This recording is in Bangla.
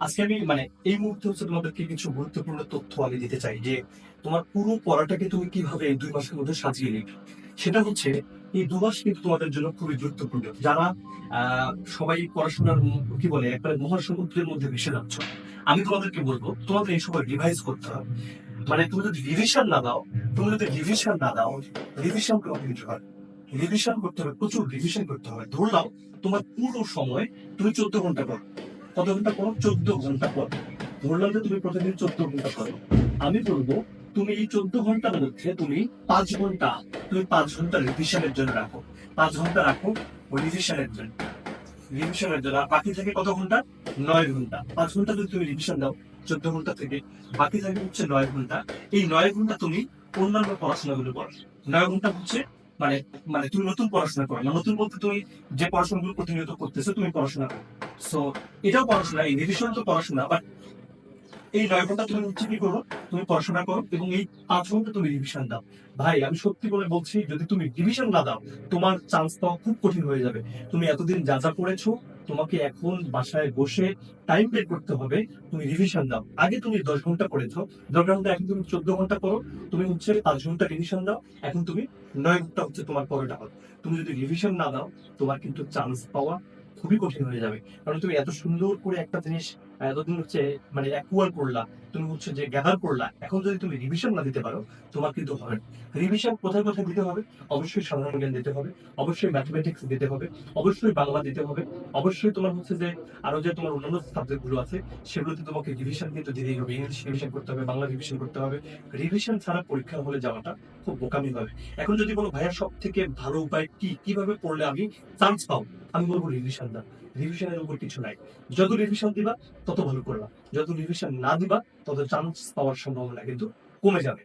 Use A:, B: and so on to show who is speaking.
A: আজকে আমি এই মুহূর্তে তোমাদেরকে কিছু গুরুত্বপূর্ণ তথ্য আমি দিতে চাই যে তোমার পুরো পড়াটাকে তুমি কিভাবে এই 2 মাসের মধ্যে সাজিয়ে নিবে। সেটা হচ্ছে এই 2 মাস কিন্তু তোমাদের জন্য খুবই গুরুত্বপূর্ণ। যারা সবাই পড়াশোনার কি বলে একবারে মহাসমুদ্রের মধ্যে ভেসে যাচ্ছ, আমি তোমাদেরকে বলবো তোমাদের এই সময় রিভাইজ করতে হবে। তুমি যদি রিভিশন না দাও, রিভিশন কমপ্লিট হয়, রিভিশন করতে হবে, প্রচুর রিভিশন করতে হবে। ধরলাম তোমার পুরো সময় তুমি 14 ঘন্টা পড়ো। কত ঘন্টা পড়ো? 14 ঘন্টা পড়ো। ধরলাম যে তুমি প্রতিদিন 14 ঘন্টা পড়ো। আমি বলবো তুমি এই 14 ঘন্টার মধ্যে তুমি 5 ঘন্টা, তুমি 5 ঘন্টা রিভিশনের জন্য রাখো। 5 ঘন্টা রাখো রিভিশনের জন্য, রিভিশনের জন্য। আর বাকি থাকে কত ঘন্টা? 9 ঘন্টা। 5 ঘন্টা যদি তুমি রিভিশন দাও 14 ঘন্টা থেকে, বাকি থাকে হচ্ছে 9 ঘন্টা। এই 9 ঘন্টা তুমি অন্যান্য পড়াশোনাগুলো করো। 9 ঘন্টা হচ্ছে মানে মানে তুমি নতুন পড়াশোনা করো না। নতুন বলতে তুমি যে পড়াশোনাগুলো প্রতিনিয়ত করতেছো তুমি পড়াশোনা করো। সো এটাও পড়াশোনা, এই রিভিশন তো পড়াশোনা। বাট এই 9 ঘন্টা তুমি হচ্ছে কি করো, তুমি পড়াশোনা করো এবং এই 5 ঘন্টা তুমি রিভিশন দাও। ভাই আমি সত্যি বলে বলছি, যদি তুমি রিভিশন না দাও তোমার চান্স পাওয়া খুব কঠিন হয়ে যাবে। তুমি এতদিন যা যা পড়েছো, তোমাকে এখন বাসায় বসে টাইম বের করতে হবে, তুমি রিভিশন দাও। আগে তুমি 10 ঘন্টা পড়েছো, 10 ঘন্টা, এখন তুমি 14 ঘন্টা পড়ো। তুমি হচ্ছে 5 ঘন্টা রিভিশন দাও, এখন তুমি 9 ঘন্টা হচ্ছে তোমার পড়াটা হবে। তুমি যদি রিভিশন না দাও তোমার কিন্তু চান্স পাওয়া খুবই কঠিন হয়ে যাবে। কারণ তুমি এত সুন্দর করে একটা জিনিস এতদিন হচ্ছে অ্যাকুয়ার করলা, তুমি হচ্ছে যে গ্যাদার করলা, এখন যদি তুমি রিভিশন না দিতে পারো তোমার কিন্তু হবে না। রিভিশন কোথায় কোথায় দিতে হবে? অবশ্যই সাধারণ জ্ঞান দিতে হবে, অবশ্যই ম্যাথমেটিক্স দিতে হবে, অবশ্যই বাংলা দিতে হবে, অবশ্যই তোমার হচ্ছে যে আরো যে তোমার অন্যান্য সাবজেক্ট গুলো আছে সেগুলোতে তোমাকে রিভিশন কিন্তু দিতেই হবে। ইংলিশ রিভিশন করতে হবে, বাংলা রিভিশন করতে হবে। রিভিশন ছাড়া পরীক্ষা হলে যাওয়াটা খুব বোকামি হবে। এখন যদি বলো ভাইয়া সব থেকে ভালো উপায় কি, কিভাবে পড়লে আমি চান্স পাবো, আমি বলবো রিভিশন দাও। রিভিশনের উপর কিছু নাই। যত রিভিশন দিবা তত ভালো করবা, যত রিভিশন না দিবা তত চান্স পাওয়ার সম্ভাবনা কিন্তু কমে যাবে।